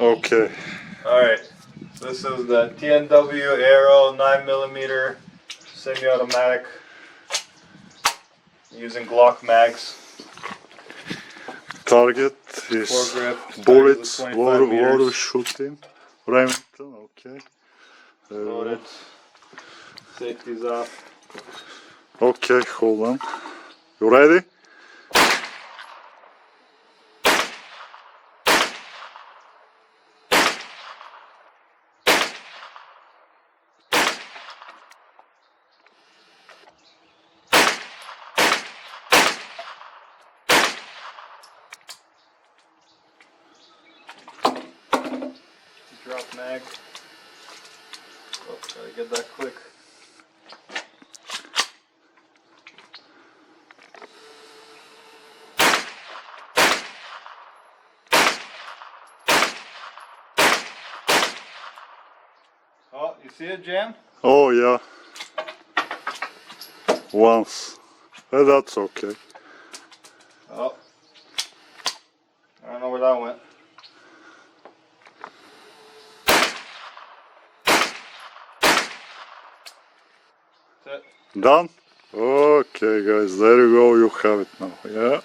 Okay. Alright, this is the TNW Aero 9mm semi-automatic using Glock mags. Target is Foregrip, bullets, 25 meters. water shooting, Remington, okay. Loaded. Safety's off. Okay, hold on. You ready? Drop mag. Oh, gotta get that quick. Oh, you see it, Jan? Oh yeah. Once. That's okay. Oh. I don't know where that went. That's it. Done? Okay guys, there you go, you have it now. Yeah.